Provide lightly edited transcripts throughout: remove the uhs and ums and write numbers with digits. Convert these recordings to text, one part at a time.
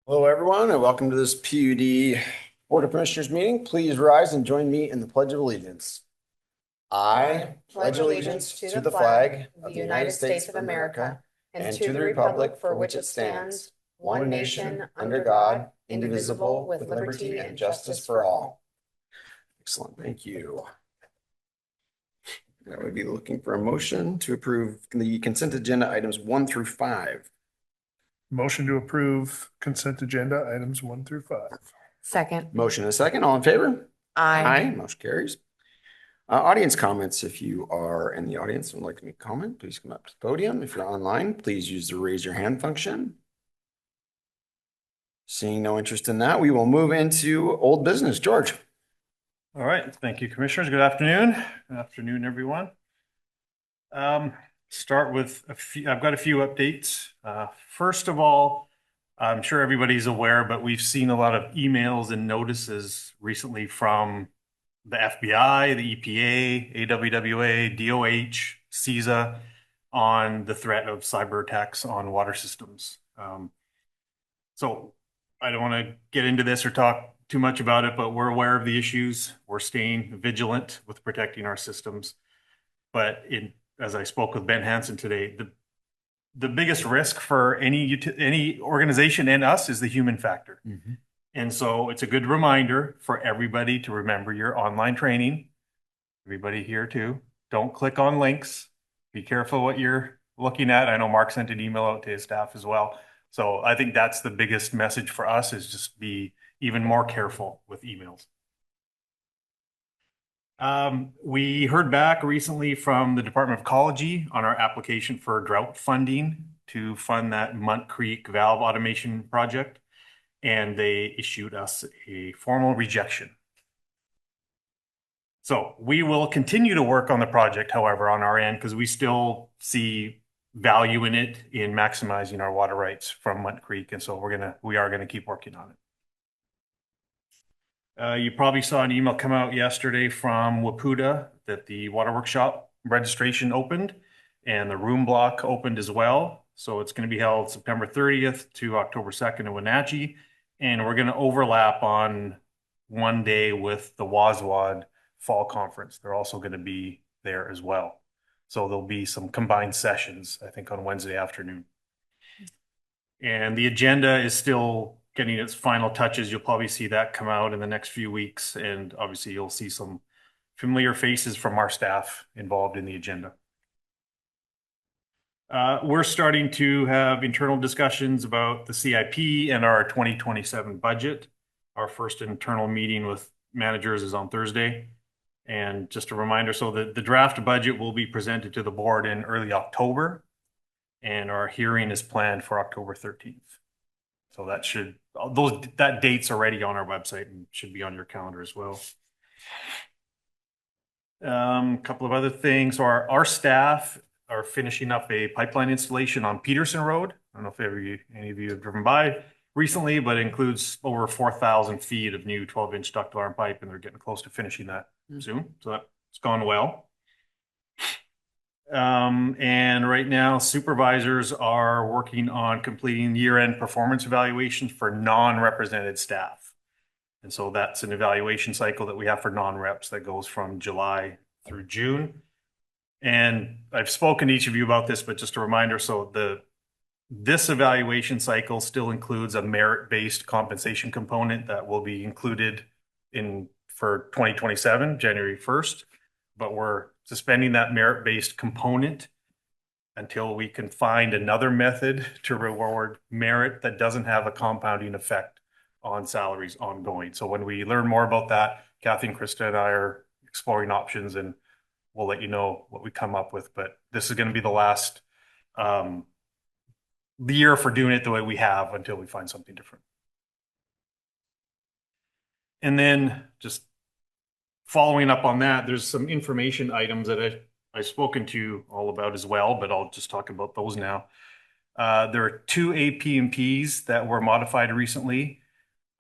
Hello, everyone, and welcome to this PUD Board of Commissioners meeting. Please rise and join me in the Pledge of Allegiance. I pledge allegiance to the flag of the United States of America and to the republic for which it stands, one nation, under God, indivisible, with liberty and justice for all. Excellent, thank you. I would be looking for a motion to approve the consent agenda items 1 through 5. Motion to approve consent agenda items 1 through 5. Second. Motion and a second. All in favor? Aye. Motion carries. Audience comments. If you are in the audience and would like to make a comment, please come up to the podium. If you're online, please use the raise your hand function. Seeing no interest in that, we will move into old business. George. All right. Thank you, commissioners. Good afternoon. Good afternoon, everyone. Start with I've got a few updates. First of all, I'm sure everybody's aware, but we've seen a lot of emails and notices recently from the FBI, the EPA, AWWA, DOH, CISA on the threat of cyber attacks on water systems. So I don't want to get into this or talk too much about it, but we're aware of the issues. We're staying vigilant with protecting our systems. But as I spoke with Ben Hansen today, the biggest risk for any organization and us is the human factor. Mm-hmm. And so it's a good reminder for everybody to remember your online training. Everybody here too. Don't click on links. Be careful what you're looking at. I know Mark sent an email out to his staff as well. So I think that's the biggest message for us, is just be even more careful with emails. We heard back recently from the Department of Ecology on our application for drought funding to fund that Munt Creek valve automation project, and they issued us a formal rejection. So we will continue to work on the project, however, on our end, because we still see value in it, in maximizing our water rights from Munt Creek, and so we are gonna keep working on it. You probably saw an email come out yesterday from Wapuda that the water workshop registration opened and the room block opened as well. So it's going to be held September 30th to October 2nd in Wenatchee. And we're going to overlap on one day with the WASWAD Fall Conference. They're also going to be there as well. So there'll be some combined sessions, I think, on Wednesday afternoon. And the agenda is still getting its final touches. You'll probably see that come out in the next few weeks. And obviously you'll see some familiar faces from our staff involved in the agenda. We're starting to have internal discussions about the CIP and our 2027 budget. Our first internal meeting with managers is on Thursday. And just a reminder, so the draft budget will be presented to the board in early October. And our hearing is planned for October 13th. So that date's already on our website and should be on your calendar as well. A couple of other things. So our staff are finishing up a pipeline installation on Peterson Road. I don't know if any of you have driven by recently, but it includes over 4,000 feet of new 12-inch ductile iron pipe, and they're getting close to finishing that soon. So that's gone well. And right now, supervisors are working on completing year-end performance evaluations for non-represented staff. And so that's an evaluation cycle that we have for non-reps that goes from July through June. And I've spoken to each of you about this, but just a reminder, so this evaluation cycle still includes a merit-based compensation component that will be included for 2027, January 1st. But we're suspending that merit-based component until we can find another method to reward merit that doesn't have a compounding effect on salaries ongoing. So when we learn more about that, Kathy and Krista and I are exploring options, and we'll let you know what we come up with. But this is going to be the last year for doing it the way we have until we find something different. And then just following up on that, there's some information items that I've spoken to you all about as well, but I'll just talk about those now. There are 2 AP&Ps that were modified recently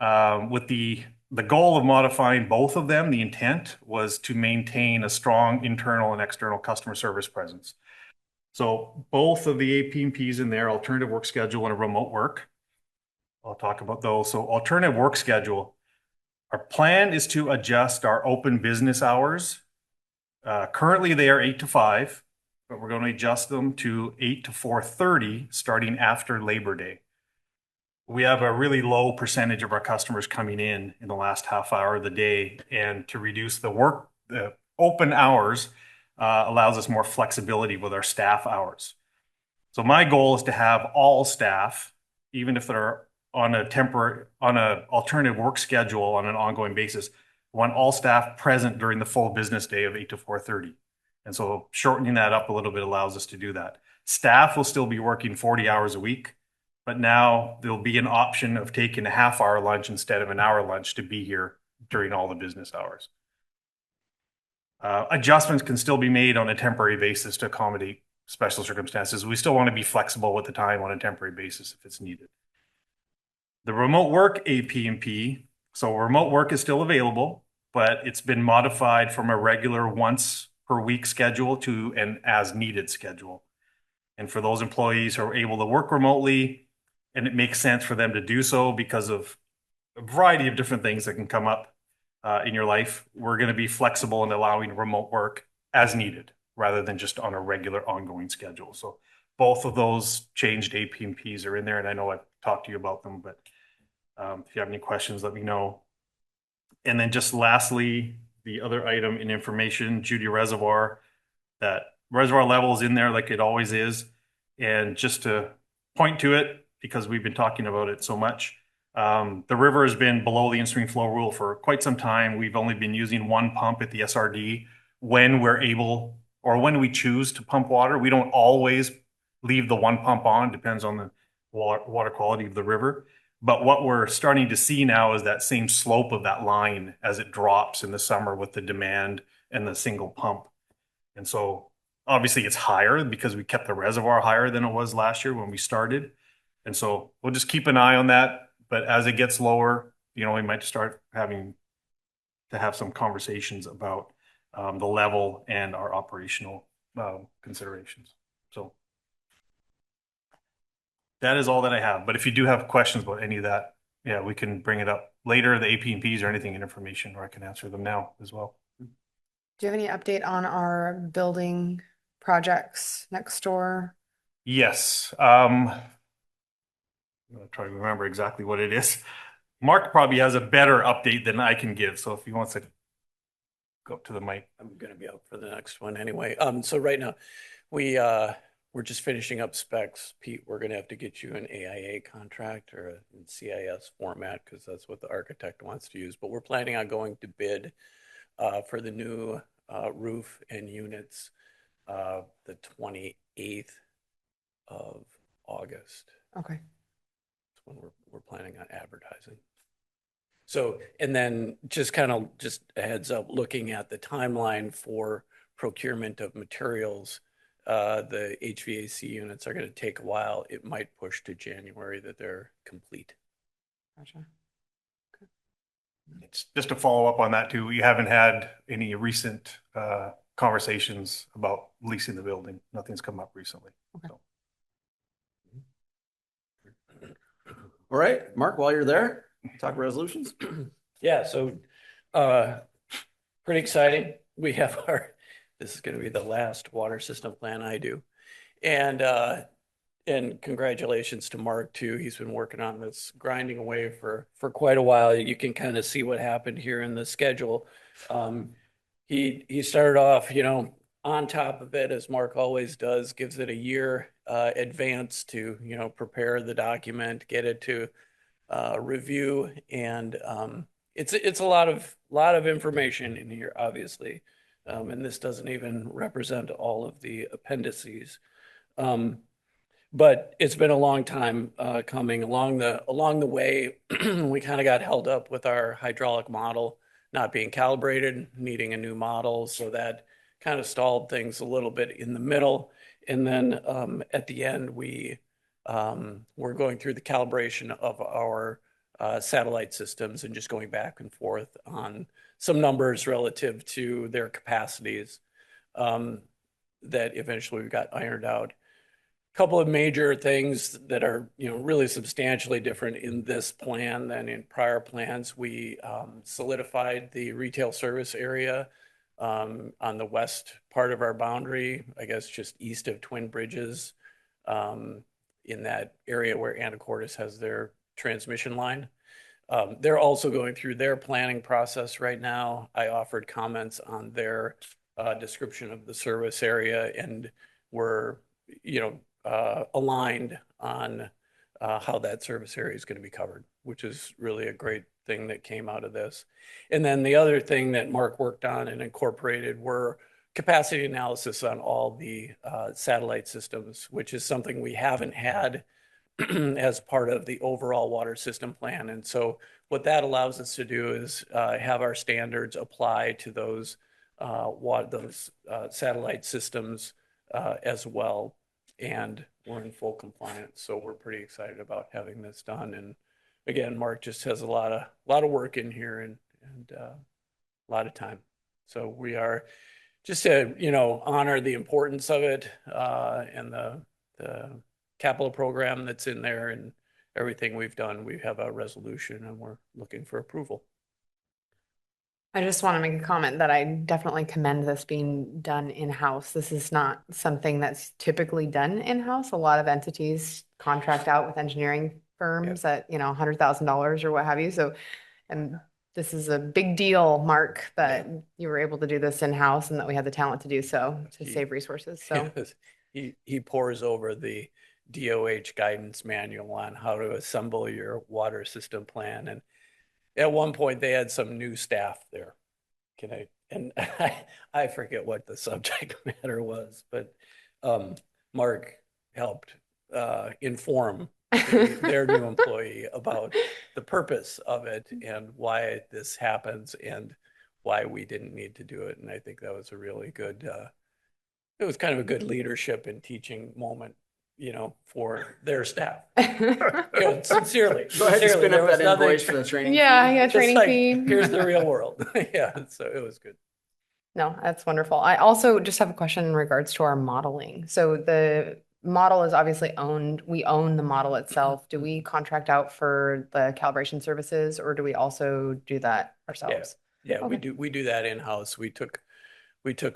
with the the goal of modifying both of them, the intent was to maintain a strong internal and external customer service presence. So both of the AP&Ps in there, alternative work schedule and a remote work. I'll talk about those. So alternative work schedule. Our plan is to adjust our open business hours. Currently they are 8 to 5, but we're going to adjust them to 8 to 4:30 starting after Labor Day. We have a really low percentage of our customers coming in the last half hour of the day, and to reduce the open hours allows us more flexibility with our staff hours. So my goal is to have all staff, even if they're on an alternative work schedule on an ongoing basis, I want all staff present during the full business day of 8 to 4:30. And so shortening that up a little bit allows us to do that. Staff will still be working 40 hours a week, but now there'll be an option of taking a half-hour lunch instead of an hour lunch to be here during all the business hours. Adjustments can still be made on a temporary basis to accommodate special circumstances. We still want to be flexible with the time on a temporary basis if it's needed. The remote work AP&P, so remote work is still available, but it's been modified from a regular once per week schedule to an as needed schedule. And for those employees who are able to work remotely, and it makes sense for them to do so because of a variety of different things that can come up in your life, we're going to be flexible in allowing remote work as needed rather than just on a regular ongoing schedule. So both of those changed AP&Ps are in there, and I know I've talked to you about them, but if you have any questions, let me know. And then just lastly, the other item in information, Judy Reservoir, that reservoir level is in there like it always is. And just to point to it, because we've been talking about it so much, the river has been below the in-stream flow rule for quite some time. We've only been using one pump at the SRD when we're able, or when we choose to pump water. We don't always leave the one pump on, depends on the water quality of the river. But what we're starting to see now is that same slope of that line as it drops in the summer with the demand and the single pump. And so obviously it's higher because we kept the reservoir higher than it was last year when we started. And so we'll just keep an eye on that. But as it gets lower, we might start having to have some conversations about the level and our operational considerations. So that is all that I have. But if you do have questions about any of that, yeah, we can bring it up later, the AP&Ps or anything in information, or I can answer them now as well. Do you have any update on our building projects next door? Yes. I'm going to try to remember exactly what it is. Mark probably has a better update than I can give. So if he wants to go up to the mic. I'm gonna be up for the next one anyway. So right now, we're just finishing up specs. Pete, we're gonna have to get you an AIA contract or a CIS format because that's what the architect wants to use. But we're planning on going to bid for the new roof and units the 28th of August. Okay. That's when we're planning on advertising. So, and then just a heads up, looking at the timeline for procurement of materials, the HVAC units are going to take a while. It might push to January that they're complete. Gotcha. Okay. It's just to follow up on that too. We haven't had any recent conversations about leasing the building. Nothing's come up recently. Okay. So. All right, Mark, while you're there, talk resolutions. Yeah, so pretty exciting. We have this is going to be the last water system plan I do. And congratulations to Mark too. He's been working on this, grinding away for quite a while. You can kind of see what happened here in the schedule. He started off, on top of it, as Mark always does, gives it a year advance to, prepare the document, get it to review, and it's a lot of information in here, obviously, and this doesn't even represent all of the appendices, but it's been a long time coming. Along the way, we kind of got held up with our hydraulic model not being calibrated, needing a new model, so that kind of stalled things a little bit in the middle, and then at the end we're going through the calibration of our satellite systems and just going back and forth on some numbers relative to their capacities that eventually we got ironed out. Couple of major things that are, really substantially different in this plan than in prior plans. We solidified the retail service area on the west part of our boundary, I guess just east of Twin Bridges, in that area where Anacortes has their transmission line. They're also going through their planning process right now. I offered comments on their description of the service area, and we're, aligned on how that service area is going to be covered, which is really a great thing that came out of this. And then the other thing that Mark worked on and incorporated were capacity analysis on all the satellite systems, which is something we haven't had as part of the overall water system plan. And so what that allows us to do is have our standards apply to those satellite systems as well. And we're in full compliance. So we're pretty excited about having this done. And again, Mark just has a lot of work in here and a lot of time. So we are just to, honor the importance of it and the capital program that's in there and everything we've done. We have a resolution and we're looking for approval. I just want to make a comment that I definitely commend this being done in-house. This is not something that's typically done in-house. A lot of entities contract out with engineering firms at, $100,000 or what have you. So, and this is a big deal, Mark, that you were able to do this in-house and that we had the talent to do so to save resources. So he pores over the DOH guidance manual on how to assemble your water system plan. And at one point they had some new staff there. I forget what the subject matter was, but Mark helped inform their new employee about the purpose of it and why this happens and why we didn't need to do it. And I think that was a really good, it was kind of a good leadership and teaching moment, for their staff. Sincerely. Go ahead and spin there up was that nothing- invoice for the training. yeah, just training like, fee. here's the real world. Yeah, so it was good. No, that's wonderful. I also just have a question in regards to our modeling. So the model is obviously owned. We own the model itself. Do we contract out for the calibration services or do we also do that ourselves? Yeah, Okay. we do that in-house. We took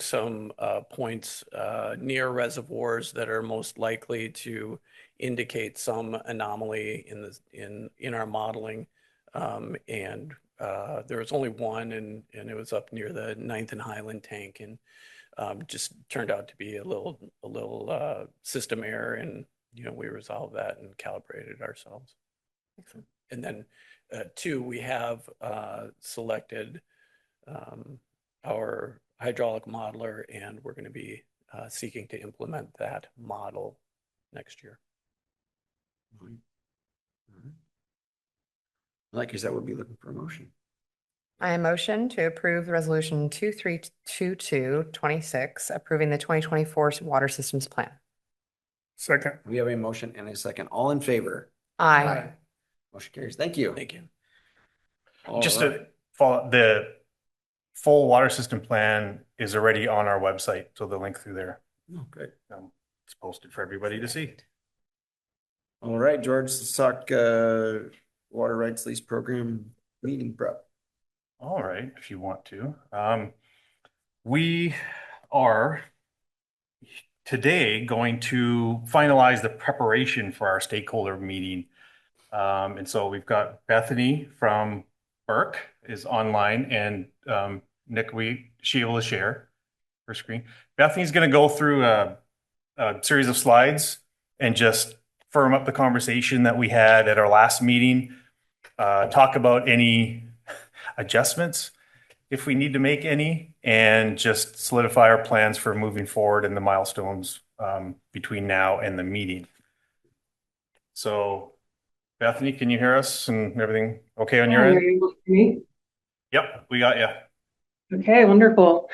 some points near reservoirs that are most likely to indicate some anomaly in our modeling. And there was only one and it was up near the 9th and Highland tank and just turned out to be a little system error, and we resolved that and calibrated ourselves. Excellent. And then two, we have selected our hydraulic modeler, and we're going to be seeking to implement that model next year. Like you said, we'll be looking for a motion. I motion to approve the resolution 232226, approving the 2024 water systems plan. Second. We have a motion and a second. All in favor? Aye. Motion carries. Thank you. Thank you. All Just right. to follow, the full water system plan is already on our website. So the link through there, Oh, good. it's posted for everybody to see. All right, George, let's talk water rights lease program meeting prep. All right, if you want to. We are today going to finalize the preparation for our stakeholder meeting. And so we've got Bethany from Burke is online, and Nick, she will share her screen. Bethany's going to go through a series of slides and just firm up the conversation that we had at our last meeting, talk about any adjustments if we need to make any, and just solidify our plans for moving forward and the milestones between now and the meeting. So Bethany, can you hear us and everything okay on your Are end? you able to hear me? Yep, we got you. Okay, wonderful.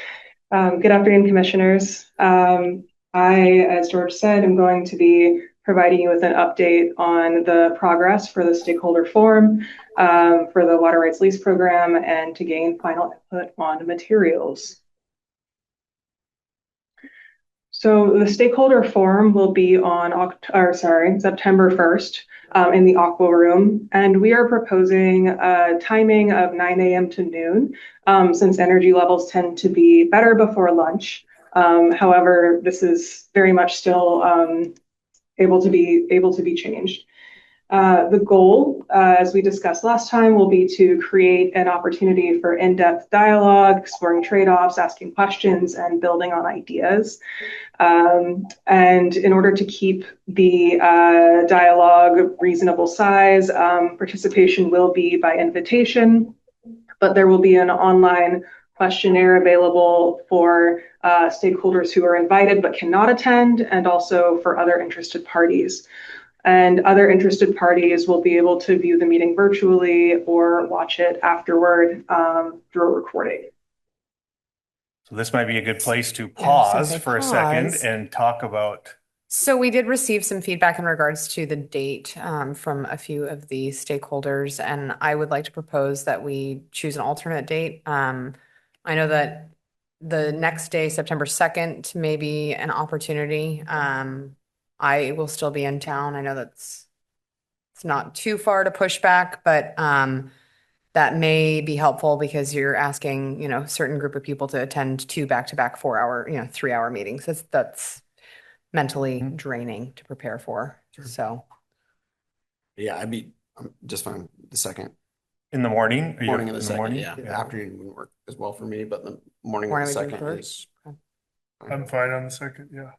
Good afternoon, commissioners. I, as George said, am going to be providing you with an update on the progress for the stakeholder forum, for the water rights lease program, and to gain final input on materials. So the stakeholder forum will be on September 1st in the Aqua Room, and we are proposing a timing of 9 a.m. to noon, since energy levels tend to be better before lunch. However, this is very much still able to be changed. The goal, as we discussed last time, will be to create an opportunity for in-depth dialogue, exploring trade-offs, asking questions, and building on ideas. And in order to keep the dialogue reasonable size, participation will be by invitation, but there will be an online questionnaire available for stakeholders who are invited but cannot attend, and also for other interested parties. And other interested parties will be able to view the meeting virtually or watch it afterward through a recording. So this might be a good place to Yeah, I was gonna pause say for a second pause. and talk about. So we did receive some feedback in regards to the date from a few of the stakeholders, and I would like to propose that we choose an alternate date. I know that the next day, September 2nd, may be an opportunity. I will still be in town. I know it's not too far to push back, but that may be helpful because you're asking, a certain group of people to attend two back-to-back 4-hour, 3-hour meetings. That's mentally draining to prepare for. So Yeah, I'm just fine. The second. In the morning? Are you Morning of in the second, morning? yeah. The afternoon wouldn't work as well for me, but the morning of Morning the would be second preferred? is. I'm fine on the second, yeah.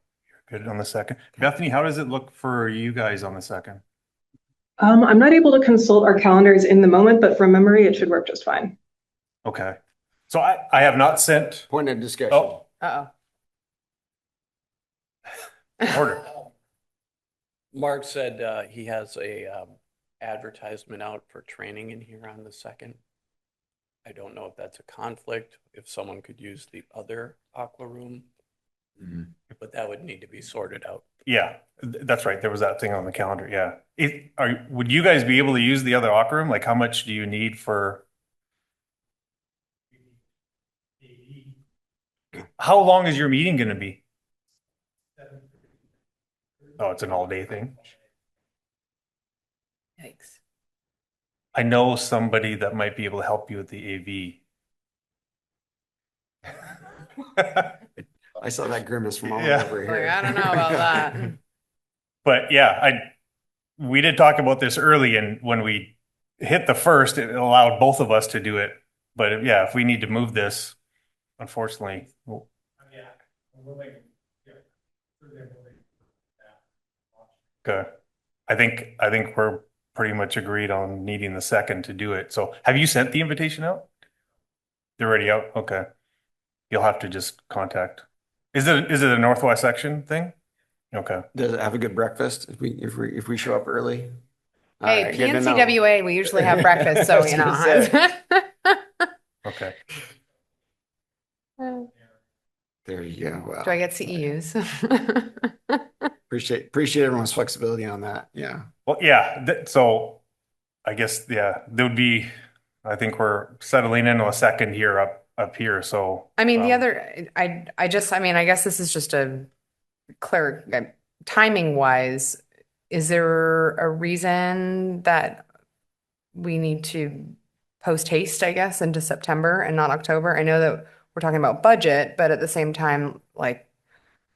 Good on the second. Bethany, how does it look for you guys on the second? I'm not able to consult our calendars in the moment, but from memory, it should work just fine. Okay. So I have not sent. Point of discussion. Oh, uh-oh. order. Mark said he has a advertisement out for training in here on the second. I don't know if that's a conflict, if someone could use the other Aqua Room, but that would need to be sorted out. Yeah, that's right. There was that thing on the calendar. Yeah. Would you guys be able to use the other locker room? Like, how much do you need for? How long is your meeting going to be? Oh, it's an all-day thing. Yikes. I know somebody that might be able to help you with the AV. I saw that grimace from all Yeah. over Like, here. I don't know about that. But yeah, we did talk about this early, and when we hit the first, it allowed both of us to do it. But yeah, if we need to move this, unfortunately. Okay. I think we're pretty much agreed on needing the second to do it. So have you sent the invitation out? They're already out? Okay. You'll have to just contact. Is it a Northwest section thing? Okay. Does it have a good breakfast if we show up early? All Hey, right, good to know. PNCWA, we usually have breakfast, I so was gonna say. Okay. There you go. Wow. Do I get CEUs? Appreciate everyone's flexibility on that. Yeah. Well, yeah. So I guess, yeah, there would be, I think we're settling into a second here up here. So I mean, the other, I guess this is just a clear, timing wise, is there a reason that we need to post haste, I guess, into September and not October? I know that we're talking about budget, but at the same time, like,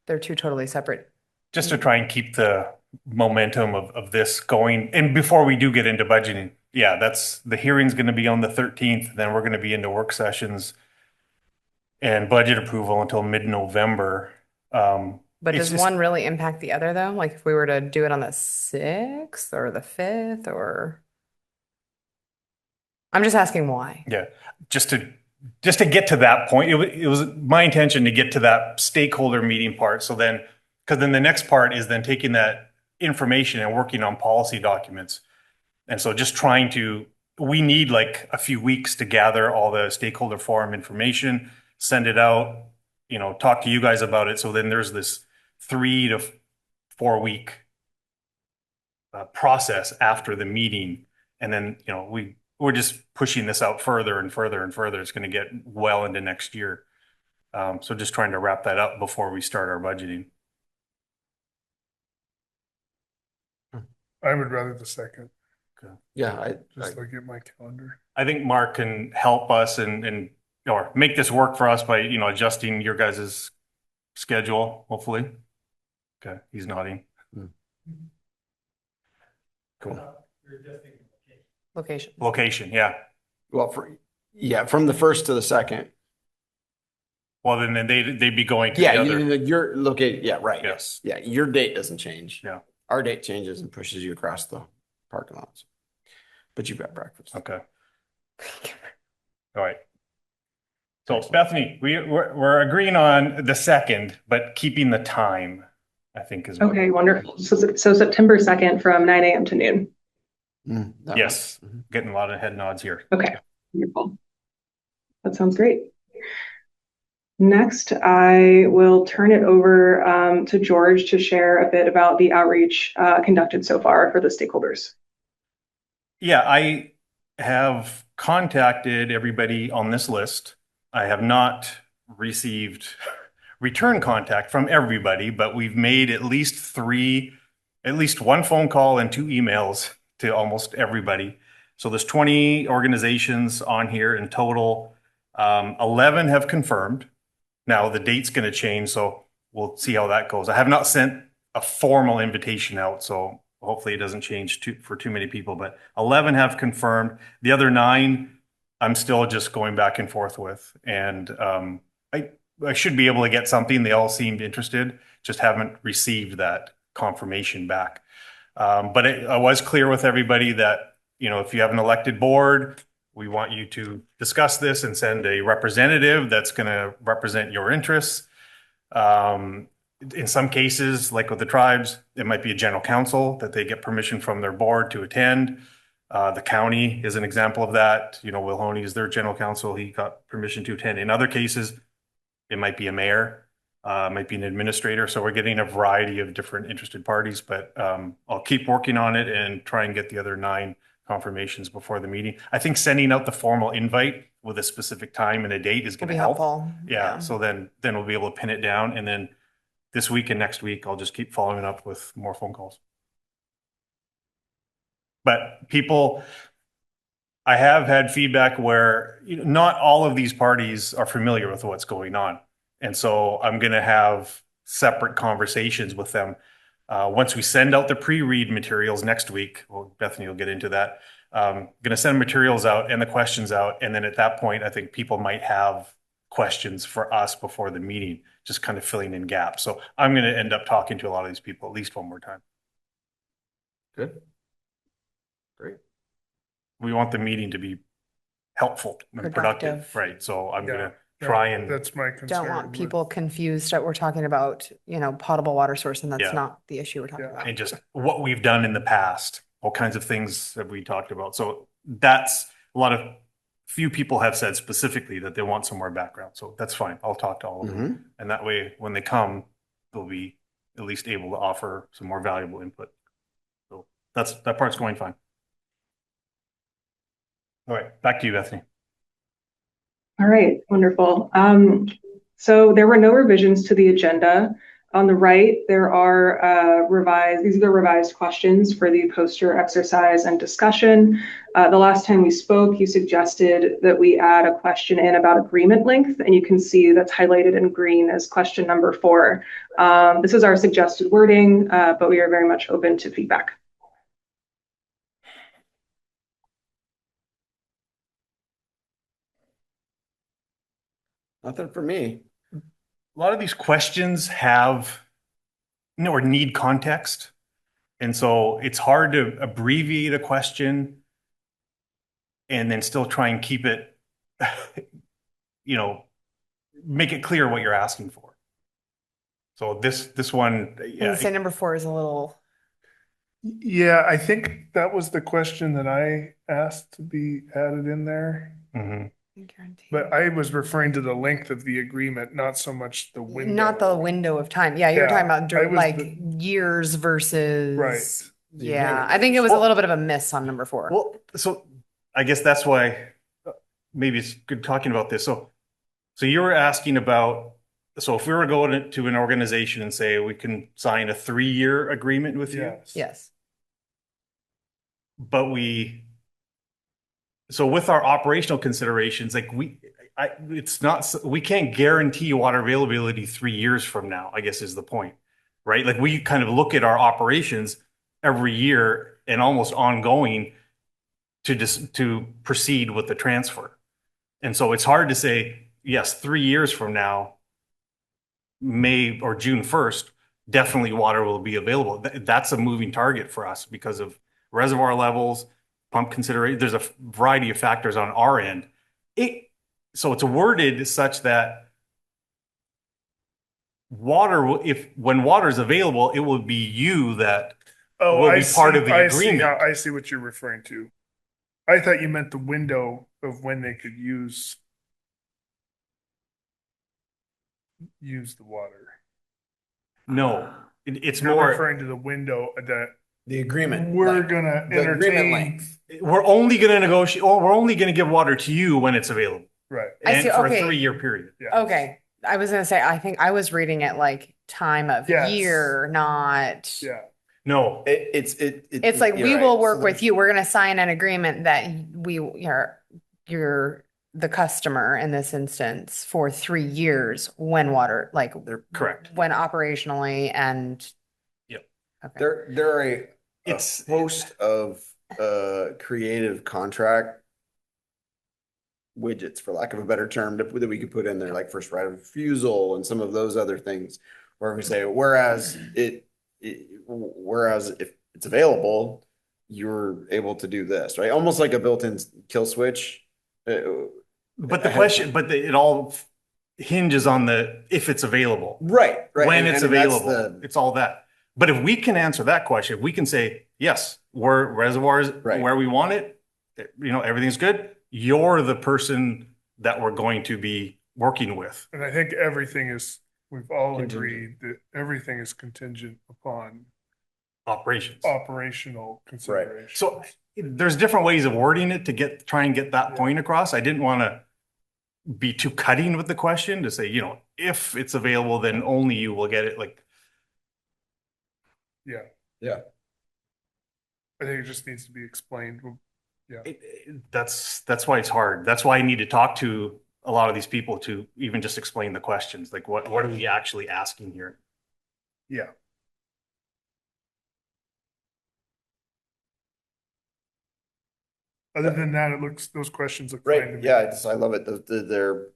they're two totally separate. just to try and keep the momentum of this going. And before we do get into budgeting, yeah, the hearing's going to be on the 13th. Then we're going to be into work sessions and budget approval until mid-November. But It's does just- one really impact the other though? Like if we were to do it on the 6th or the 5th, or I'm just asking why. Yeah, just to get to that point, it was my intention to get to that stakeholder meeting part. So then, because then the next part is then taking that information and working on policy documents. And so just we need like a few weeks to gather all the stakeholder forum information, send it out, talk to you guys about it. So then there's this 3 to 4 week process after the meeting. And then, we're just pushing this out further and further and further. It's going to get well into next year. So just trying to wrap that up before we start our budgeting. I would rather the second, Yeah, just look at my calendar. I think Mark can help us and or make this work for us by, adjusting your guys' schedule, hopefully. Okay, he's nodding. Cool. Location. Location, yeah. well, from the first to the second. Well, then they'd be going to the Yeah, other. you're located, yeah, right. Yes. Yeah, your date doesn't change. Yeah. Our date changes and pushes you across the parking lots. But you've got breakfast. Okay. All right. So Bethany, we're agreeing on the second, but keeping the time, I think is what. Okay, wonderful. So September 2nd from 9 a.m. to noon. That Yes, works. Mhm. getting a lot of head nods here. Okay, wonderful. That sounds great. Next, I will turn it over to George to share a bit about the outreach conducted so far for the stakeholders. Yeah, I have contacted everybody on this list. I have not received return contact from everybody, but we've made at least one phone call and 2 emails to almost everybody. So there's 20 organizations on here in total. 11 have confirmed. Now the date's going to change, so we'll see how that goes. I have not sent a formal invitation out, so hopefully it doesn't change for too many people, but 11 have confirmed. The other 9, I'm still just going back and forth with. And I should be able to get something. They all seemed interested, just haven't received that confirmation back. But I was clear with everybody that, if you have an elected board, we want you to discuss this and send a representative that's going to represent your interests. In some cases, like with the tribes, it might be a general counsel that they get permission from their board to attend. The county is an example of that. Will Honey is their general counsel. He got permission to attend. In other cases, it might be a mayor, might be an administrator. So we're getting a variety of different interested parties, but I'll keep working on it and try and get the other 9 confirmations before the meeting. I think sending out the formal invite with a specific time and a date is going to help. Helpful. Yeah. So then we'll be able to pin it down. And then this week and next week, I'll just keep following up with more phone calls. But I have had feedback where not all of these parties are familiar with what's going on. And so I'm going to have separate conversations with them. Once we send out the pre-read materials next week, well, Bethany will get into that. Going to send materials out and the questions out. And then at that point, I think people might have questions for us before the meeting, just kind of filling in gaps. So I'm going to end up talking to a lot of these people at least one more time. Good. Great. We want the meeting to be helpful and productive, Productive. right? So I'm Yeah. going to try and That's my concern. Don't want with- people confused that we're talking about, potable water source, and Yeah. that's not the issue we're talking Yeah. about. and just what we've done in the past, all kinds of things that we talked about. So that's few people have said specifically that they want some more background. So that's fine. I'll talk to all of them. Mhm. And that way, when they come, they'll be at least able to offer some more valuable input. So that part's going fine. All right, back to you, Bethany. All right, wonderful. So there were no revisions to the agenda. On the right, there are these are the revised questions for the poster exercise and discussion. The last time we spoke, you suggested that we add a question in about agreement length, and you can see that's highlighted in green as question number 4. This is our suggested wording, but we are very much open to feedback. Nothing for me. A lot of these questions have or need context. And so it's hard to abbreviate a question and then still try and keep it, make it clear what you're asking for. So this one, And say number 4 is a little, Yeah, I think that was the question that I asked to be added in there. Mhm. guaranteed. But I was referring to the length of the agreement, not so much the window. Not the window of time. Yeah, you're Yeah, talking about I was like the- years versus. Right. the Yeah, agreement I think it was a Well- little bit of a miss on number 4. Well, so I guess that's why maybe it's good talking about this. So you were asking about, so if we were going to an organization and say we can sign a 3-year agreement with you, Yes. Yes. but so with our operational considerations, like it's not, we can't guarantee water availability 3 years from now, I guess is the point, right? Like we kind of look at our operations every year and almost ongoing to proceed with the transfer. And so it's hard to say, yes, 3 years from now, May or June 1st, definitely water will be available. That's a moving target for us because of reservoir levels, pump consideration. There's a variety of factors on our end. So it's worded such that when water is available, it will be you that Oh, will I be part see- of the I see agreement. I see what you're referring to. I thought you meant the window of when they could use the water. No, it's You're more, referring to the window that The agreement. we're like, gonna the agreement entertain. length. we're only going to negotiate, or we're only going to give water to you when it's available. Right. I And see, for okay. a 3-year period. Yeah. Okay. I was gonna say, I think I was reading it like time of Yes. year, not. Yeah. No, It's like, you're we right. will So work with there's- you. We're gonna sign an agreement that you're the customer in this instance for 3 years when water, like. They're correct. When operationally and. Yep. Okay. there are a It's- host of creative contract widgets, for lack of a better term, that we could put in there, like first right of refusal and some of those other things, where we say, whereas if it's available, you're able to do this, right? Almost like a built-in kill switch. but it all hinges on if it's available. Right. When And- it's and that's available, it's all that. But if we can answer that question, if we can say, yes, we're reservoirs Right. where we want it, everything's good. You're the person that we're going to be working with. And I think we've all Contingent. agreed that everything is contingent upon Operations. operational considerations. So there's different ways of wording it to try and get that point across. I didn't want to be too cutting with the question to say, if it's available, then only you will get it. Like, Yeah. Yeah. I think it just needs to be explained. that's why it's hard. That's why I need to talk to a lot of these people to even just explain the questions. Like, what are we actually asking here? Yeah. Other than that, those questions look fine to Right. me. Yeah. I love it.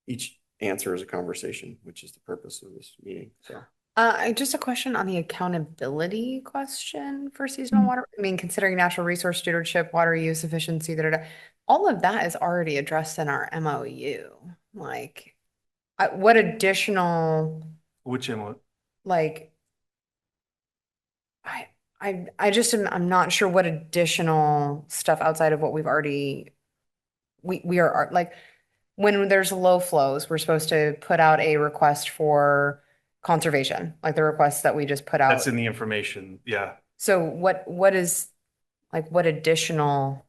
Each answer is a conversation, which is the purpose of this meeting. So. Just a question on the accountability question for seasonal water. I mean, considering natural resource stewardship, water use efficiency, all of that is already addressed in our MOU. Like, what additional, Which inlet? like, I'm not sure what additional stuff outside of what we've already, we are like, when there's low flows, we're supposed to put out a request for conservation, like the request that we just put out. That's in the information. Yeah. So what is, like, what additional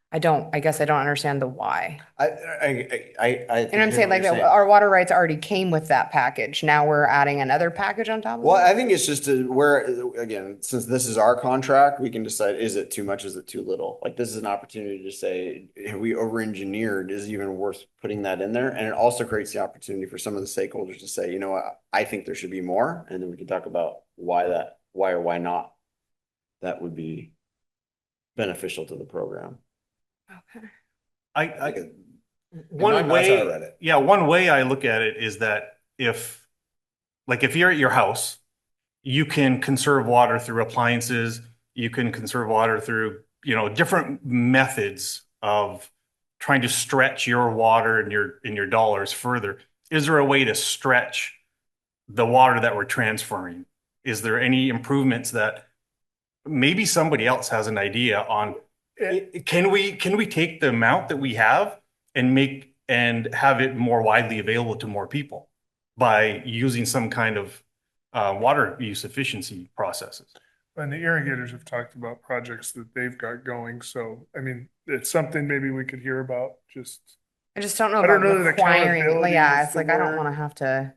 I guess I don't understand the why. And I'm saying, like, our water rights already came with that package. Now we're adding another package on top of Well, it? I think it's just again, since this is our contract, we can decide, is it too much? Is it too little? Like, this is an opportunity to say, have we over-engineered? Is it even worth putting that in there? And it also creates the opportunity for some of the stakeholders to say, you know what, I think there should be more. And then we can talk about why or why not that would be beneficial to the program. Okay. One that's how way, I read it. yeah, one way I look at it is that if you're at your house, you can conserve water through appliances, you can conserve water through, different methods of trying to stretch your water and your dollars further. Is there a way to stretch the water that we're transferring? Is there any improvements that maybe somebody else has an idea on? Can we take the amount that we have and have it more widely available to more people by using some kind of water use efficiency processes? And the irrigators have talked about projects that they've got going. So, I mean, it's something maybe we could hear about just. I just don't know I don't about know that requiring, accountability yeah, is it's the like, I don't word. want to have to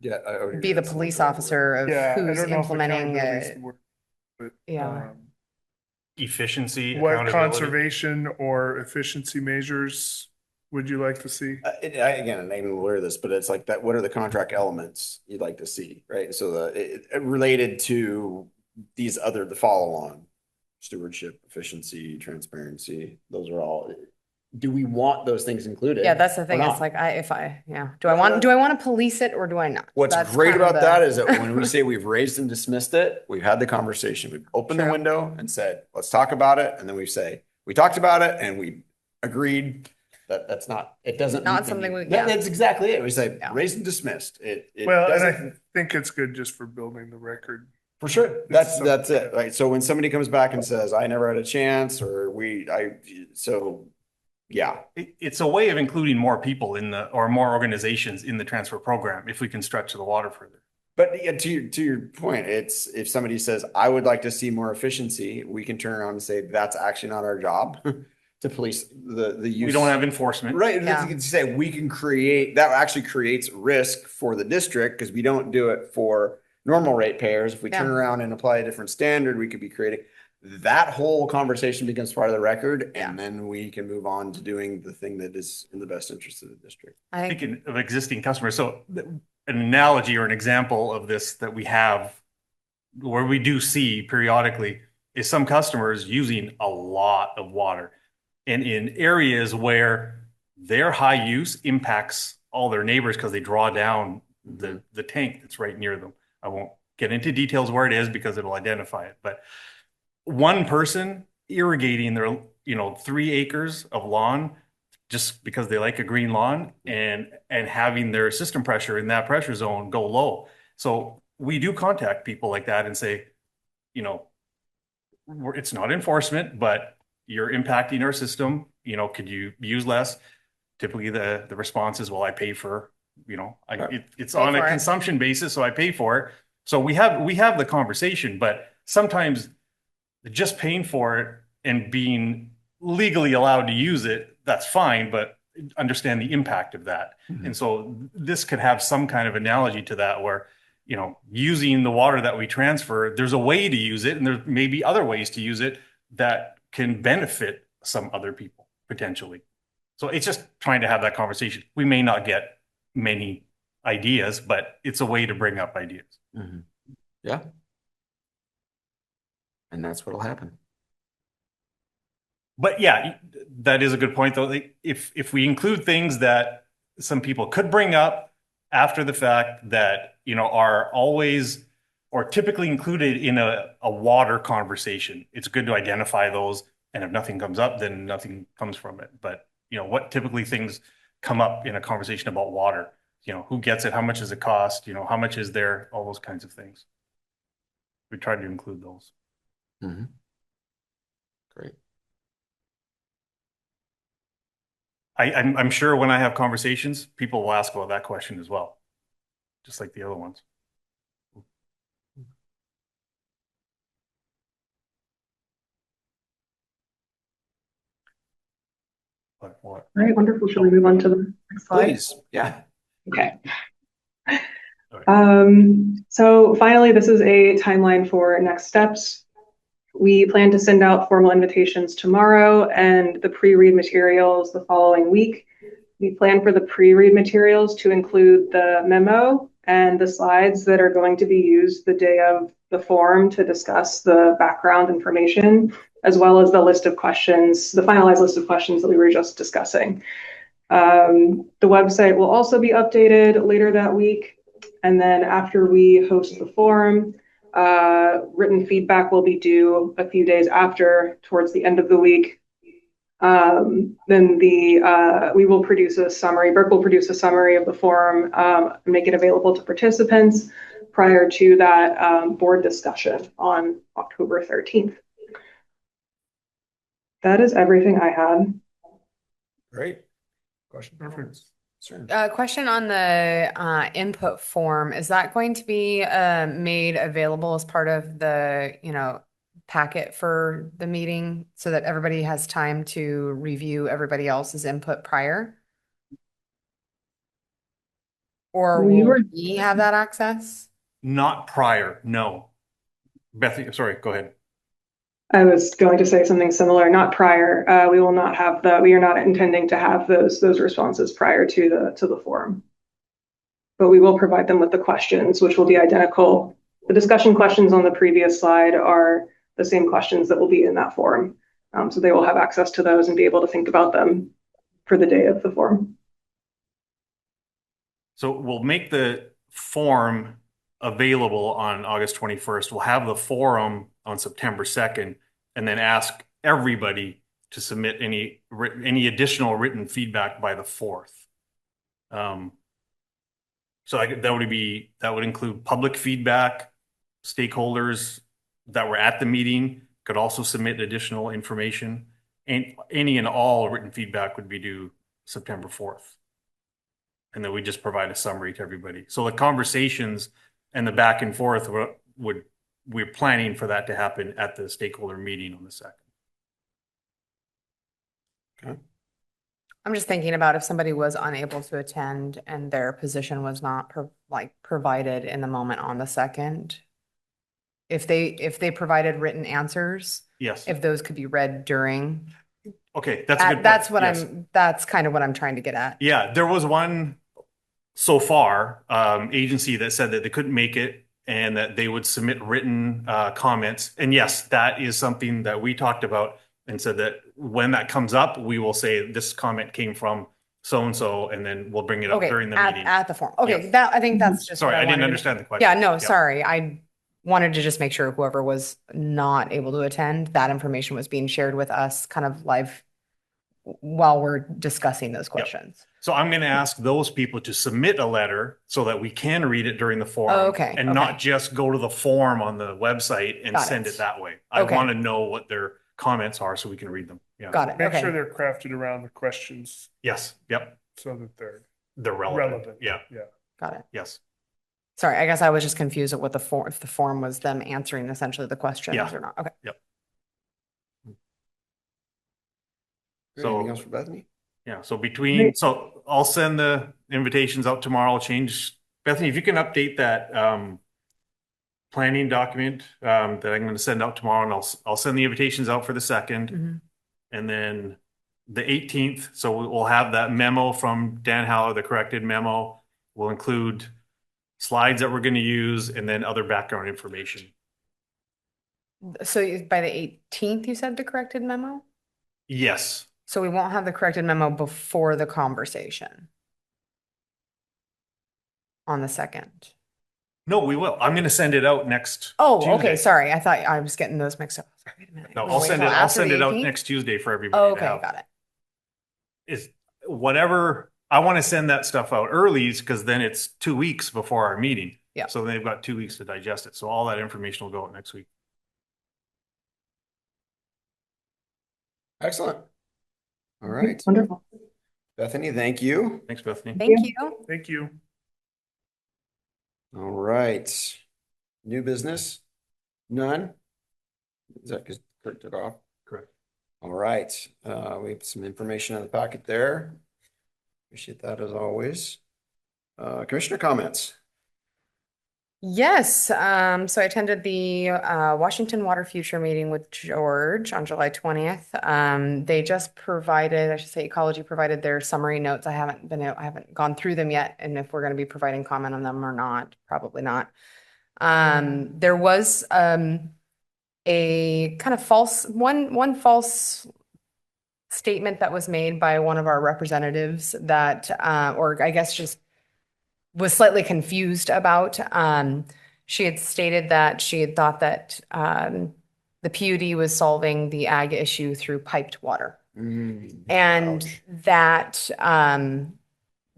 Yeah. be the police officer of Yeah, I who's don't know if implementing accountability is it. the word, but, Yeah. Efficiency, what accountability. conservation or efficiency measures would you like to see? Again, I'm not even aware of this, but it's like that, what are the contract elements you'd like to see, right? So related to these other, the follow-on stewardship, efficiency, transparency, those are all, do we want those things included? Yeah, that's the or thing. not? It's like, do I want to police it or do I not? What's That's great kind of about the- that is that when we say we've raised and dismissed it, we've had the conversation, we've opened the True. window and said, let's talk about it. And then we say, we talked about it and we agreed that that's not, it doesn't. Not meet the something need. we- yeah. That's exactly it. We say Yeah. raised and dismissed. It Well, and I doesn't, think it's good just for building the record. for sure. It's That's it, right? So when somebody comes back and says, I never had a chance, or yeah. It's a way of including more people or more organizations in the transfer program if we can stretch the water further. But yeah, to your point, it's if somebody says, I would like to see more efficiency, we can turn around and say, that's actually not our job to police the use. We don't have enforcement. Right. Yeah. You can say we can create, that actually creates risk for the district because we don't do it for normal ratepayers. If we turn Yeah. around and apply a different standard, we could be creating that whole conversation becomes part of the record. Yeah. And then we can move on to doing the thing that is in the best interest of the district. I think, Speaking of existing customers, so an analogy or an example of this that we have where we do see periodically is some customers using a lot of water. And in areas where their high use impacts all their neighbors because they draw down the tank that's right near them. I won't get into details where it is because it'll identify it. But one person irrigating their 3 acres of lawn just because they like a green lawn and having their system pressure in that pressure zone go low. So we do contact people like that and say, it's not enforcement, but you're impacting our system. Could you use less? Typically the response is, well, I pay for, it's Pay on a for it. consumption basis, so I pay for it. So we have the conversation, but sometimes just paying for it and being legally allowed to use it, that's fine, but understand the impact of that. Mhm. And so this could have some kind of analogy to that where, using the water that we transfer, there's a way to use it and there may be other ways to use it that can benefit some other people potentially. So it's just trying to have that conversation. We may not get many ideas, but it's a way to bring up ideas. Mhm. Yeah. And that's what'll happen. But yeah, that is a good point though. Like, if we include things that some people could bring up after the fact that, are always or typically included in a water conversation, it's good to identify those. And if nothing comes up, then nothing comes from it. But, what typically things come up in a conversation about water, who gets it? How much does it cost? How much is there? All those kinds of things. We try to include those. Mhm. Great. I'm sure when I have conversations, people will ask about that question as well, just like the other ones. But what? All right, wonderful. Should we move on to the next slide? Please. Yeah. Okay. Okay. So finally, this is a timeline for next steps. We plan to send out formal invitations tomorrow and the pre-read materials the following week. We plan for the pre-read materials to include the memo and the slides that are going to be used the day of the forum to discuss the background information, as well as the list of questions, the finalized list of questions that we were just discussing. The website will also be updated later that week. And then after we host the forum, written feedback will be due a few days after, towards the end of the week. Then we will produce a summary. Burke will produce a summary of the forum, make it available to participants prior to that board discussion on October 13th. That is everything I had. Great. Question. Sure. question on the input form, is that going to be made available as part of the, packet for the meeting so that everybody has time to review everybody else's input prior? Or We will were we have that access? Not prior, no. Bethany, sorry, go ahead. I was going to say something similar, not prior. We will not have we are not intending to have those responses prior to the forum. But we will provide them with the questions, which will be identical. The discussion questions on the previous slide are the same questions that will be in that forum. So they will have access to those and be able to think about them for the day of the forum. So we'll make the form available on August 21st. We'll have the forum on September 2nd, and then ask everybody to submit any additional written feedback by the 4th. So that would include public feedback, stakeholders that were at the meeting could also submit additional information, and any and all written feedback would be due September 4th. And then we just provide a summary to everybody. So the conversations and the back and forth we're planning for that to happen at the stakeholder meeting on the 2nd. Okay. I'm just thinking about if somebody was unable to attend and their position was not provided in the moment on the 2nd. If they provided written answers, Yes. if those could be read during. Okay, that's a good point. That's what Yes. that's kind of what I'm trying to get at. Yeah, there was one so far agency that said that they couldn't make it and that they would submit written comments. And yes, that is something that we talked about and said that when that comes up, we will say this comment came from so-and-so, and then we'll bring it up Okay, during the meeting. at the forum. Okay, Yeah. I think that's just. Sorry, what I didn't wanted to understand the make- question. Yeah, no, Yeah. sorry. I wanted to just make sure whoever was not able to attend, that information was being shared with us kind of live while we're discussing those questions. So I'm going to ask those people to submit a letter so that we can read it during the forum. Oh, okay, And okay. not just go to the form on the website and Got send it. it that way. I Okay. want to know what their comments are so we can read them. Yeah. Got it. Make sure Okay. they're crafted around the questions Yes. Yep. so that they're They're relevant. relevant. Yeah. Yeah. Got it. Yes. Sorry, I guess I was just confused at what the form, if the form was them answering essentially the questions Yeah. or not. Okay. Anything So else for Bethany? yeah. So I'll send the invitations out tomorrow. I'll change Bethany, if you can update that planning document that I'm going to send out tomorrow, and I'll send the invitations out for the 2nd. Mhm. And then the 18th, so we'll have that memo from Dan Haller, the corrected memo. Will include slides that we're going to use and then other background information. So by the 18th, you said the corrected memo? Yes. So we won't have the corrected memo before the conversation on the 2nd. No, we will. I'm going to send it out next Oh, Tuesday. okay. Sorry. I thought I was getting those mixed up. Sorry, wait a minute. No, We'll I'll wait send till it. I'll after send the it out 18th? next Tuesday for everybody. Oh, to okay. have. Got it. Is whatever I want to send that stuff out early because then it's 2 weeks before our meeting. Yeah. So they've got 2 weeks to digest it. So all that information will go out next week. Excellent. All right. Wonderful. Bethany, thank you. Thanks, Bethany. Thank you. Thank you. All right. New business? None? Is that because Kurt took off? Correct. All right. We have some information in the packet there. Appreciate that as always. Commissioner comments? Yes. So I attended the Washington Water Future meeting with George on July 20th. They just provided, I should say, Ecology provided their summary notes. I haven't gone through them yet, and if we're going to be providing comment on them or not, probably not. There was a kind of one false statement that was made by one of our representatives that, or I guess just was slightly confused about. She had stated that she had thought that the PUD was solving the ag issue through piped water. And Ouch. that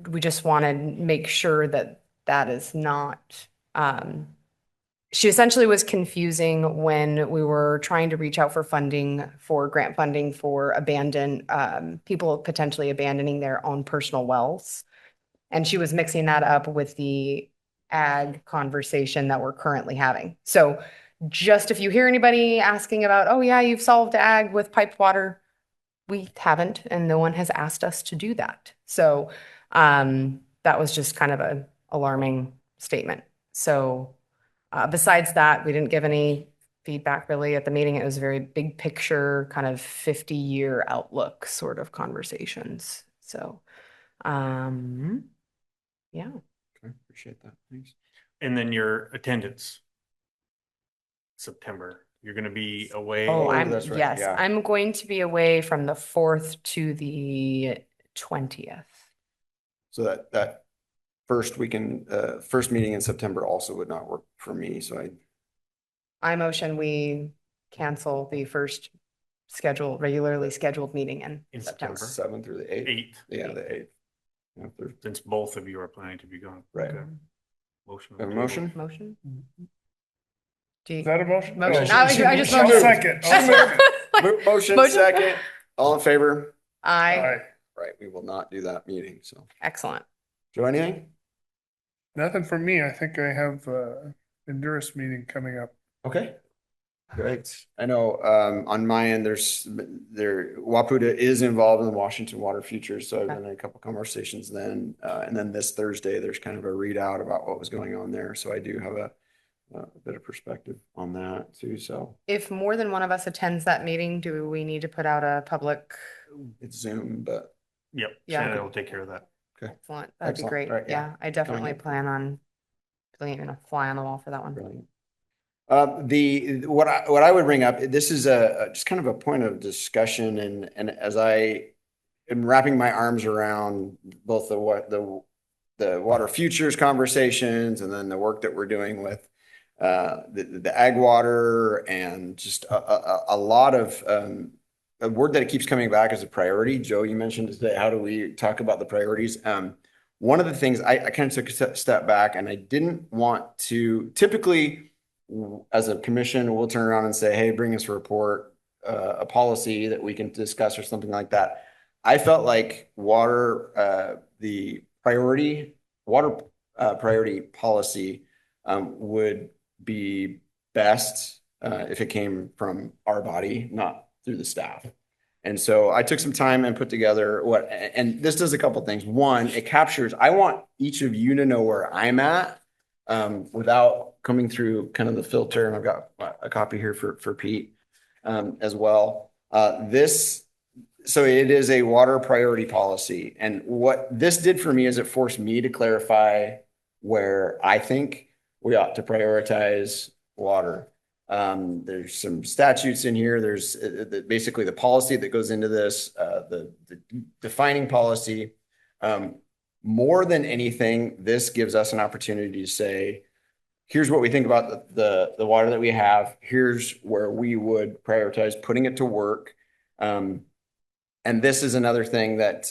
we just want to make sure that that is not. She essentially was confusing when we were trying to reach out for grant funding for people potentially abandoning their own personal wells. And she was mixing that up with the ag conversation that we're currently having. So just if you hear anybody asking about, oh yeah, you've solved ag with piped water, we haven't, and no one has asked us to do that. So that was just kind of a alarming statement. So besides that, we didn't give any feedback really at the meeting. It was very big picture, kind of 50-year outlook sort of conversations. So yeah. Okay, appreciate that. Thanks. And then your attendance. September, you're gonna be away. Oh, that's right, yes, yeah. I'm going to be away from the 4th to the 20th. So that first weekend, first meeting in September also would not work for me. So I motion we cancel the first regularly scheduled meeting in In September. September. 7th through the 8th. 8th, Yeah, the 8th. Yeah, since both of you are planning to be gone. Right. Okay. Motion. Have a motion? Motion? Is that a motion? Motion. No, I just I'll moved. second. I'll second. Motion Motion. second. All in favor? Aye. Aye. Right, we will not do that meeting. So, Excellent. Joe, anything? Nothing for me. I think I have Endurance meeting coming up. Okay. Great. I know on my end, Waputa is involved in the Washington Water Futures. So I've been in a couple conversations then. And then this Thursday, there's kind of a readout about what was going on there. So I do have a bit of perspective on that too. So If more than one of us attends that meeting, do we need to put out a public? it's Zoom, but Yep, Yeah. Shannon will take care of that. Excellent. That'd be Excellent. great. Right, yeah. Yeah, I definitely up. plan on being a fly on the wall for that one. brilliant. What I would bring up, this is just kind of a point of discussion, and as I am wrapping my arms around both the water futures conversations and then the work that we're doing with the ag water, and just a lot of a word that keeps coming back as a priority. Joe, you mentioned today, how do we talk about the priorities? One of the things I kind of took a step back, and I didn't want to typically, as a commission, we'll turn around and say, hey, bring us a report, a policy that we can discuss or something like that. I felt like the water priority policy would be best if it came from our body, not through the staff. And so I took some time and put together and this does a couple things. One, it captures, I want each of you to know where I'm at without coming through kind of the filter. And I've got a copy here for Pete as well. So it is a water priority policy. And what this did for me is it forced me to clarify where I think we ought to prioritize water. There's some statutes in here. There's basically the policy that goes into this, the defining policy. More than anything, this gives us an opportunity to say, here's what we think about the water that we have. Here's where we would prioritize putting it to work. And this is another thing that,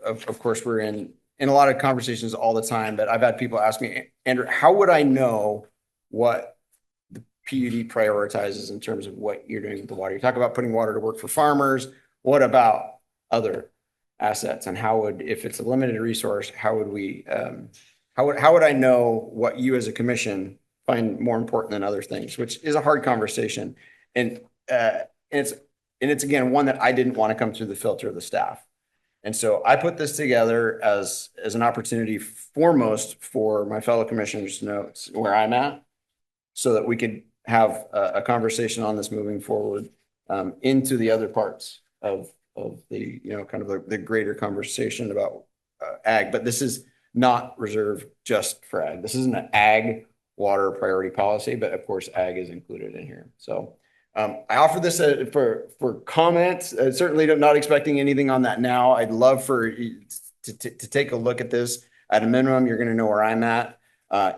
of course, we're in a lot of conversations all the time, but I've had people ask me, Andrew, how would I know what the PUD prioritizes in terms of what you're doing with the water? You talk about putting water to work for farmers. What about other assets? And if it's a limited resource, how would I know what you as a commission find more important than other things, which is a hard conversation. And it's again, one that I didn't want to come through the filter of the staff. And so I put this together as an opportunity foremost for my fellow commissioners to know where I'm at, so that we could have a conversation on this moving forward into the other parts of the, kind of the greater conversation about ag. But this is not reserved just for ag. This isn't an ag water priority policy, but of course ag is included in here. So I offer this for comments. Certainly not expecting anything on that now. I'd love for you to take a look at this. At a minimum, you're going to know where I'm at.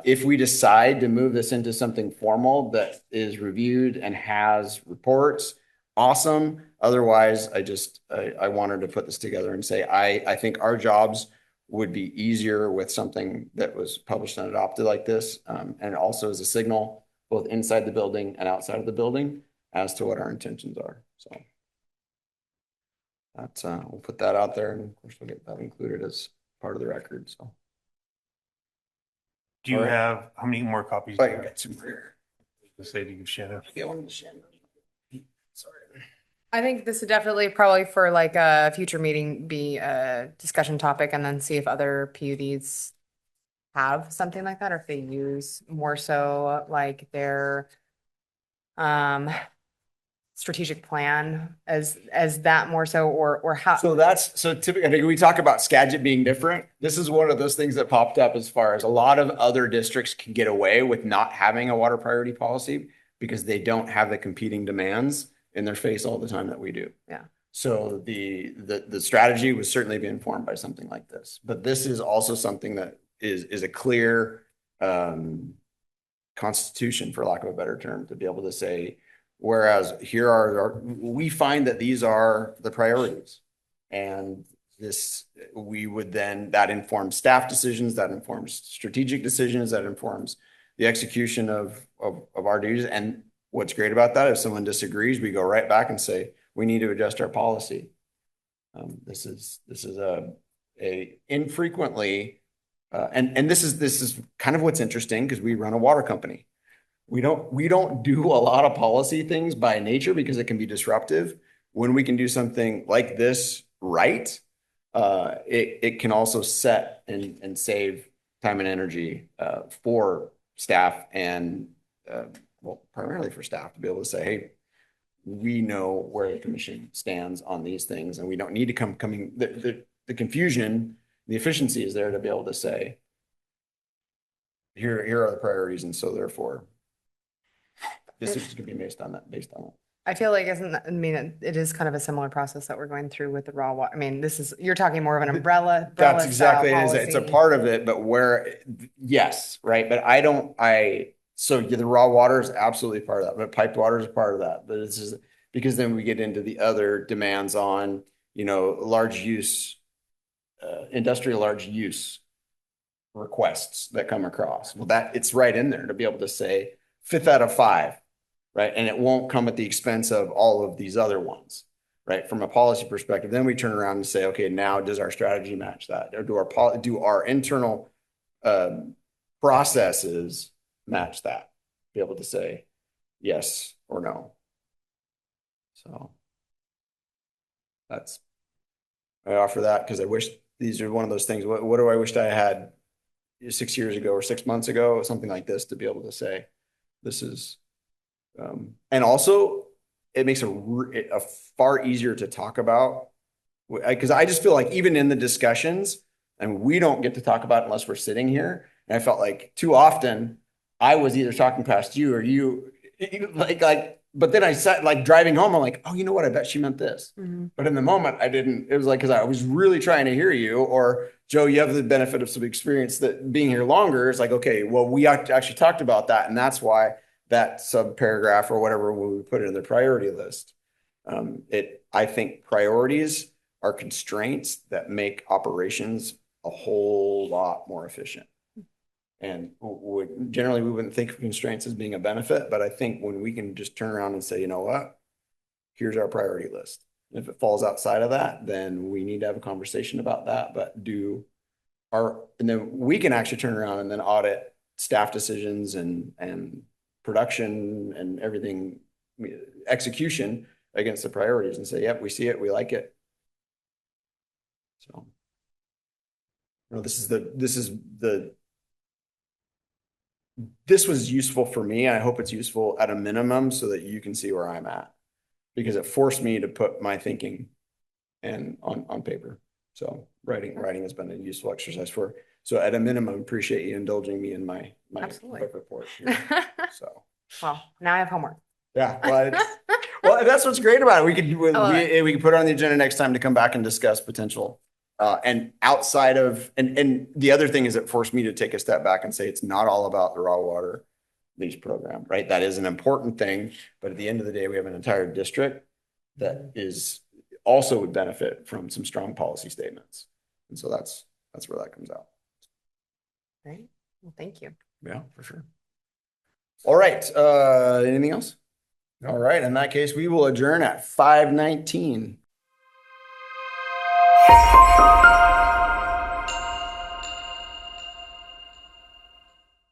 If we decide to move this into something formal that is reviewed and has reports, awesome. Otherwise, I wanted to put this together and say, I think our jobs would be easier with something that was published and adopted like this. And also as a signal, both inside the building and outside of the building, as to what our intentions are. So that's, we'll put that out there, and of course we'll get that included as part of the record. So. Do you All right. have, how many more copies? I got some here. Say to you, Shannon. Sorry. I think this would definitely probably for like a future meeting be a discussion topic and then see if other PUDs have something like that or if they use more so like their strategic plan as that more so or how. So typically, I think we talk about Skagit being different. This is one of those things that popped up as far as a lot of other districts can get away with not having a water priority policy because they don't have the competing demands in their face all the time that we do. Yeah. So the strategy would certainly be informed by something like this, but this is also something that is a clear constitution, for lack of a better term, to be able to say, whereas here we find that these are the priorities. And this, we would then, that informs staff decisions, that informs strategic decisions, that informs the execution of our duties. And what's great about that, if someone disagrees, we go right back and say, we need to adjust our policy. This is a infrequently, and this is kind of what's interesting because we run a water company. We don't do a lot of policy things by nature because it can be disruptive. When we can do something like this right, it can also set and save time and energy for staff and well, primarily for staff to be able to say, hey, we know where the commission stands on these things, and we don't need to coming the confusion, the efficiency is there to be able to say, here are the priorities, and so therefore decisions can be based on that. I feel like it is kind of a similar process that we're going through with the raw water. I mean, you're talking more of an umbrella. That's exactly style it. It's a policy. part of it, but yes, right. But so the raw water is absolutely part of that, but piped water is part of that. But it's just because then we get into the other demands on, large use, industrial large use requests that come across. Well, it's right in there to be able to say 5th out of 5. Right. And it won't come at the expense of all of these other ones, right? From a policy perspective, then we turn around and say, okay, now does our strategy match that? Or do our internal processes match that? Be able to say yes or no. So I offer that because I wish these are one of those things. What do I wish I had 6 years ago or 6 months ago, something like this, to be able to say, this is, and also it makes a far easier to talk about, because I just feel like even in the discussions, and we don't get to talk about it unless we're sitting here. And I felt like too often I was either talking past you or you but then I sat driving home. I'm like, oh, you know what? I bet she meant this. Mhm. But in the moment I didn't, it was like, cause I was really trying to hear you, or Joe, you have the benefit of some experience that being here longer. It's like, okay, well, we actually talked about that. And that's why that sub paragraph or whatever, when we put it in the priority list, I think priorities are constraints that make operations a whole lot more efficient. And generally we wouldn't think of constraints as being a benefit, but I think when we can just turn around and say, you know what, here's our priority list. If it falls outside of that, then we need to have a conversation about that, but and then we can actually turn around and then audit staff decisions and production and everything, execution against the priorities and say, yep, we see it, we like it. So, this was useful for me. I hope it's useful at a minimum so that you can see where I'm at, because it forced me to put my thinking on paper. So writing has been a useful exercise so at a minimum, appreciate you indulging me in my Absolutely. quick report here. So. Well, now I have homework. Yeah, well, that's what's great about it. We could put it on the agenda next time to come back and discuss potential. And outside of, and the other thing is it forced me to take a step back and say, it's not all about the raw water lease program, right? That is an important thing, but at the end of the day, we have an entire district that also would benefit from some strong policy statements. And so that's where that comes out. Great. Well, thank you. Yeah, for sure. All right. Anything else? No. All right. In that case, we will adjourn at 5:19.